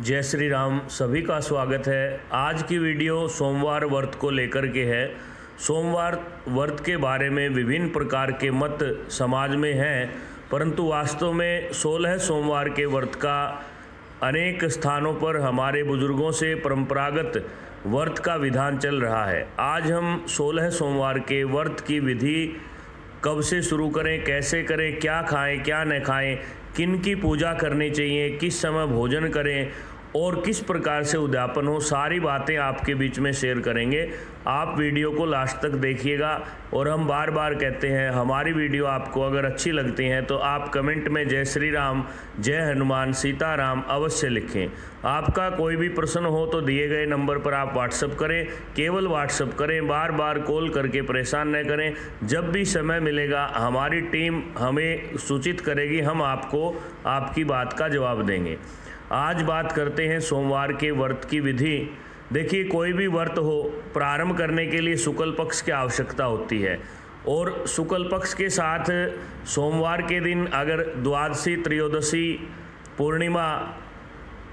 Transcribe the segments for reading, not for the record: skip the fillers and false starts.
जय श्री राम। सभी का स्वागत है। आज की वीडियो सोमवार व्रत को लेकर के है। सोमवार व्रत के बारे में विभिन्न प्रकार के मत समाज में हैं, परंतु वास्तव में 16 सोमवार के व्रत का अनेक स्थानों पर हमारे बुजुर्गों से परंपरागत व्रत का विधान चल रहा है। आज हम 16 सोमवार के व्रत की विधि कब से शुरू करें, कैसे करें, क्या खाएं क्या न खाएं, किन की पूजा करनी चाहिए, किस समय भोजन करें और किस प्रकार से उद्यापन हो, सारी बातें आपके बीच में शेयर करेंगे। आप वीडियो को लास्ट तक देखिएगा। और हम बार बार कहते हैं, हमारी वीडियो आपको अगर अच्छी लगती हैं तो आप कमेंट में जय श्री राम, जय हनुमान, सीताराम अवश्य लिखें। आपका कोई भी प्रश्न हो तो दिए गए नंबर पर आप व्हाट्सअप करें, केवल व्हाट्सअप करें, बार बार कॉल करके परेशान न करें। जब भी समय मिलेगा हमारी टीम हमें सूचित करेगी, हम आपको आपकी बात का जवाब देंगे। आज बात करते हैं सोमवार के व्रत की विधि। देखिए, कोई भी व्रत हो, प्रारंभ करने के लिए शुक्ल पक्ष की आवश्यकता होती है और शुक्ल पक्ष के साथ सोमवार के दिन अगर द्वादशी, त्रयोदशी, पूर्णिमा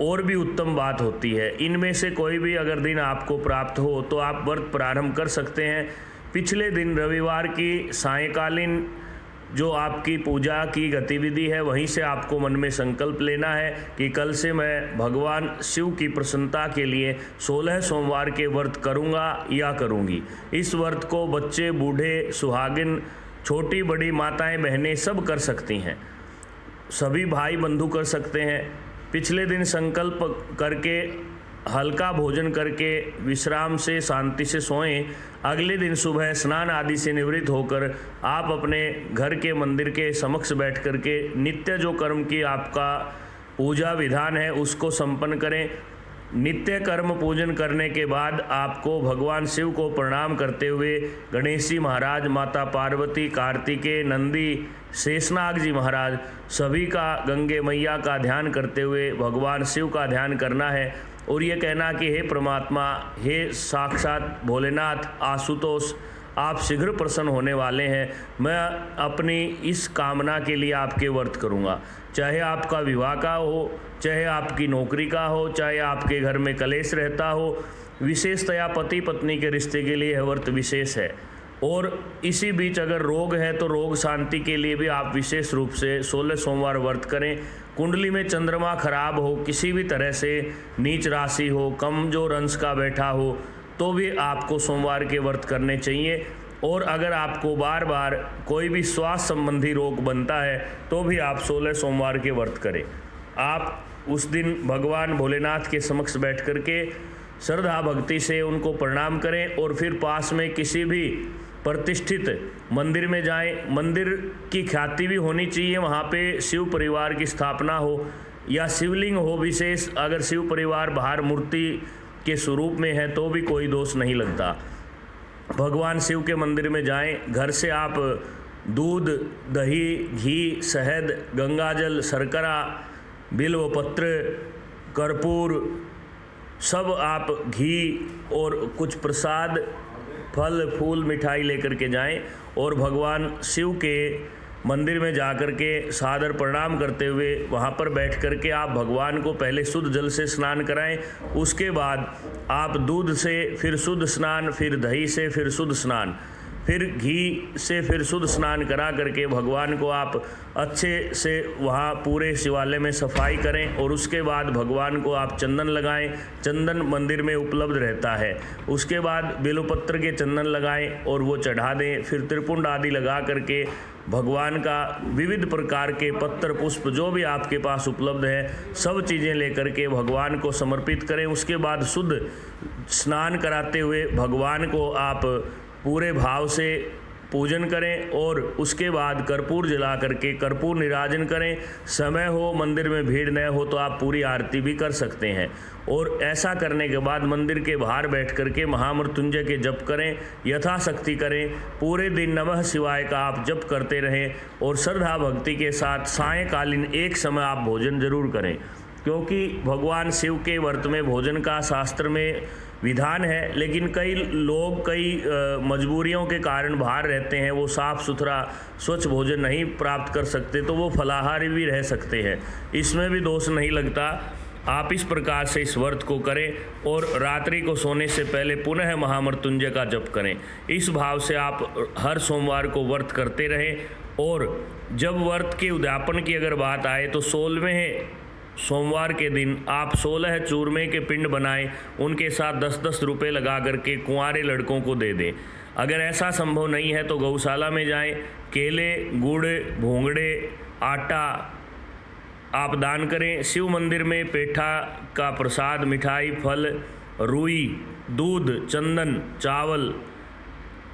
और भी उत्तम बात होती है। इनमें से कोई भी अगर दिन आपको प्राप्त हो तो आप व्रत प्रारंभ कर सकते हैं। पिछले दिन रविवार की सायंकालीन जो आपकी पूजा की गतिविधि है, वहीं से आपको मन में संकल्प लेना है कि कल से मैं भगवान शिव की प्रसन्नता के लिए 16 सोमवार के व्रत करूंगा या करूंगी। इस व्रत को बच्चे, बूढ़े, सुहागिन, छोटी बड़ी माताएं, बहनें सब कर सकती हैं, सभी भाई बंधु कर सकते हैं। पिछले दिन संकल्प करके हल्का भोजन करके विश्राम से शांति से सोएं। अगले दिन सुबह स्नान आदि से निवृत्त होकर आप अपने घर के मंदिर के समक्ष बैठ करके नित्य जो कर्म की आपका पूजा विधान है उसको संपन्न करें। नित्य कर्म पूजन करने के बाद आपको भगवान शिव को प्रणाम करते हुए गणेश जी महाराज, माता पार्वती, कार्तिकेय, नंदी, शेषनाग जी महाराज सभी का, गंगे मैया का ध्यान करते हुए भगवान शिव का ध्यान करना है और ये कहना कि हे परमात्मा, हे साक्षात भोलेनाथ, आशुतोष, आप शीघ्र प्रसन्न होने वाले हैं। मैं अपनी इस कामना के लिए आपके व्रत करूंगा। चाहे आपका विवाह का हो, चाहे आपकी नौकरी का हो, चाहे आपके घर में कलेश रहता हो, विशेषतया पति पत्नी के रिश्ते के लिए यह व्रत विशेष है। और इसी बीच अगर रोग है तो रोग शांति के लिए भी आप विशेष रूप से 16 सोमवार व्रत करें। कुंडली में चंद्रमा खराब हो, किसी भी तरह से नीच राशि हो, कमजोर अंश का बैठा हो, तो भी आपको सोमवार के व्रत करने चाहिए। और अगर आपको बार बार कोई भी स्वास्थ्य संबंधी रोग बनता है तो भी आप 16 सोमवार के व्रत करें। आप उस दिन भगवान भोलेनाथ के समक्ष बैठ करके श्रद्धा भक्ति से उनको प्रणाम करें और फिर पास में किसी भी प्रतिष्ठित मंदिर में जाएं। मंदिर की ख्याति भी होनी चाहिए, वहाँ पे शिव परिवार की स्थापना हो या शिवलिंग हो विशेष। अगर शिव परिवार बाहर मूर्ति के स्वरूप में है तो भी कोई दोष नहीं लगता। भगवान शिव के मंदिर में जाएं। घर से आप दूध, दही, घी, शहद, गंगाजल, शर्करा, बिल्व पत्र, कर्पूर, सब आप घी और कुछ प्रसाद, फल फूल, मिठाई लेकर के जाएं और भगवान शिव के मंदिर में जाकर के सादर प्रणाम करते हुए वहाँ पर बैठ कर के आप भगवान को पहले शुद्ध जल से स्नान कराएं। उसके बाद आप दूध से फिर शुद्ध स्नान, फिर दही से फिर शुद्ध स्नान, फिर घी से फिर शुद्ध स्नान करा करके भगवान को आप अच्छे से वहाँ पूरे शिवालय में सफाई करें और उसके बाद भगवान को आप चंदन लगाएं। चंदन मंदिर में उपलब्ध रहता है। उसके बाद बेलपत्र के चंदन लगाएं और वो चढ़ा दें। फिर त्रिपुंड आदि लगा करके भगवान का विविध प्रकार के पत्र पुष्प जो भी आपके पास उपलब्ध है सब चीज़ें लेकर के भगवान को समर्पित करें। उसके बाद शुद्ध स्नान कराते हुए भगवान को आप पूरे भाव से पूजन करें और उसके बाद कर्पूर जला करके कर्पूर निराजन करें। समय हो, मंदिर में भीड़ न हो तो आप पूरी आरती भी कर सकते हैं। और ऐसा करने के बाद मंदिर के बाहर बैठ करके महामृत्युंजय के जप करें, यथाशक्ति करें। पूरे दिन नमः शिवाय का आप जप करते रहें और श्रद्धा भक्ति के साथ सायंकालीन एक समय आप भोजन जरूर करें, क्योंकि भगवान शिव के व्रत में भोजन का शास्त्र में विधान है। लेकिन कई लोग मजबूरियों के कारण बाहर रहते हैं, वो साफ़ सुथरा स्वच्छ भोजन नहीं प्राप्त कर सकते, तो वो फलाहारी भी रह सकते हैं, इसमें भी दोष नहीं लगता। आप इस प्रकार से इस व्रत को करें और रात्रि को सोने से पहले पुनः महामृत्युंजय का जप करें। इस भाव से आप हर सोमवार को व्रत करते रहें। और जब व्रत के उद्यापन की अगर बात आए तो 16वें सोमवार के दिन आप 16 चूरमे के पिंड बनाएं, उनके साथ 10-10 रुपये लगा करके कुंवारे लड़कों को दे दें। अगर ऐसा संभव नहीं है तो गौशाला में जाएं, केले, गुड़, भोंगड़े, आटा आप दान करें। शिव मंदिर में पेठा का प्रसाद, मिठाई, फल, रुई, दूध, चंदन, चावल,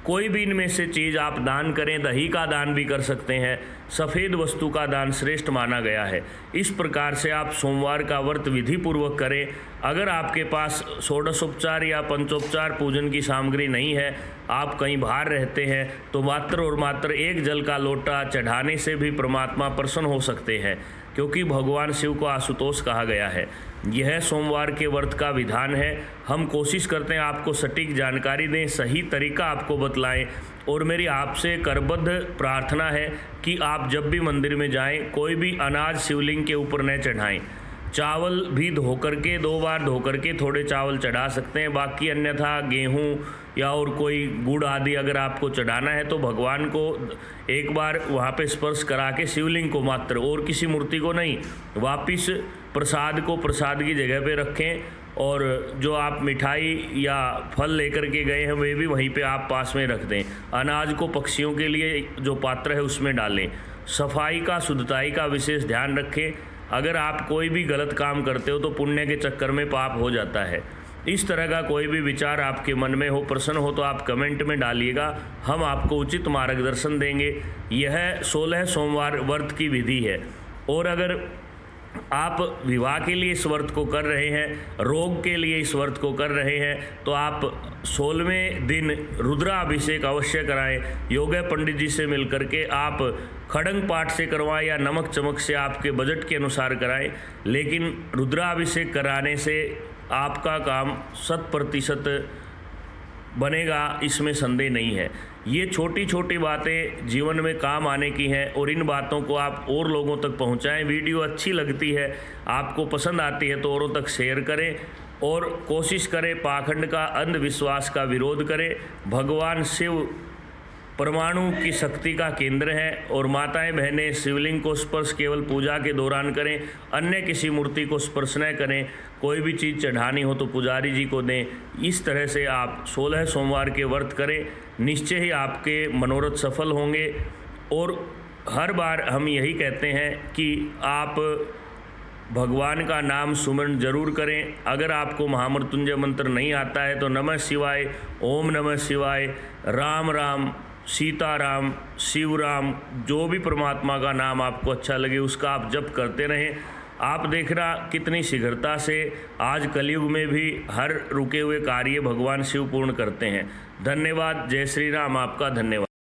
कोई भी इनमें से चीज़ आप दान करें। दही का दान भी कर सकते हैं। सफ़ेद वस्तु का दान श्रेष्ठ माना गया है। इस प्रकार से आप सोमवार का व्रत विधि पूर्वक करें। अगर आपके पास षोडशोपचार या पंचोपचार पूजन की सामग्री नहीं है, आप कहीं बाहर रहते हैं, तो मात्र और मात्र एक जल का लोटा चढ़ाने से भी परमात्मा प्रसन्न हो सकते हैं, क्योंकि भगवान शिव को आशुतोष कहा गया है। यह सोमवार के व्रत का विधान है। हम कोशिश करते हैं आपको सटीक जानकारी दें, सही तरीका आपको बतलाएं। और मेरी आपसे करबद्ध प्रार्थना है कि आप जब भी मंदिर में जाएं, कोई भी अनाज शिवलिंग के ऊपर न चढ़ाएं। चावल भी धो करके 2 बार धो करके थोड़े चावल चढ़ा सकते हैं। बाकी अन्यथा गेहूं या और कोई गुड़ आदि अगर आपको चढ़ाना है तो भगवान को एक बार वहाँ पे स्पर्श करा के शिवलिंग को मात्र, और किसी मूर्ति को नहीं, वापिस प्रसाद को प्रसाद की जगह पे रखें। और जो आप मिठाई या फल लेकर के गए हैं वे भी वहीं पे आप पास में रख दें। अनाज को पक्षियों के लिए जो पात्र है उसमें डालें। सफाई का, शुद्धताई का विशेष ध्यान रखें। अगर आप कोई भी गलत काम करते हो तो पुण्य के चक्कर में पाप हो जाता है। इस तरह का कोई भी विचार आपके मन में हो, प्रश्न हो, तो आप कमेंट में डालिएगा, हम आपको उचित मार्गदर्शन देंगे। यह 16 सोमवार व्रत की विधि है। और अगर आप विवाह के लिए इस व्रत को कर रहे हैं, रोग के लिए इस व्रत को कर रहे हैं, तो आप 16वें दिन रुद्राभिषेक अवश्य कराएं। योग्य पंडित जी से मिलकर के आप खड़ंग पाठ से करवाएं या नमक चमक से, आपके बजट के अनुसार कराएं। लेकिन रुद्राभिषेक कराने से आपका काम 100% बनेगा, इसमें संदेह नहीं है। ये छोटी छोटी बातें जीवन में काम आने की हैं और इन बातों को आप और लोगों तक पहुंचाएं। वीडियो अच्छी लगती है, आपको पसंद आती है तो औरों तक शेयर करें और कोशिश करें पाखंड का, अंधविश्वास का विरोध करें। भगवान शिव परमाणु की शक्ति का केंद्र है और माताएं बहनें शिवलिंग को स्पर्श केवल पूजा के दौरान करें, अन्य किसी मूर्ति को स्पर्श न करें। कोई भी चीज़ चढ़ानी हो तो पुजारी जी को दें। इस तरह से आप 16 सोमवार के व्रत करें, निश्चय ही आपके मनोरथ सफल होंगे। और हर बार हम यही कहते हैं कि आप भगवान का नाम सुमरण जरूर करें। अगर आपको महामृत्युंजय मंत्र नहीं आता है तो नमः शिवाय, ओम नमः शिवाय, राम राम, सीताराम, शिवराम, जो भी परमात्मा का नाम आपको अच्छा लगे उसका आप जप करते रहें। आप देखना कितनी शीघ्रता से आज कलयुग में भी हर रुके हुए कार्य भगवान शिव पूर्ण करते हैं। धन्यवाद। जय श्री राम। आपका धन्यवाद।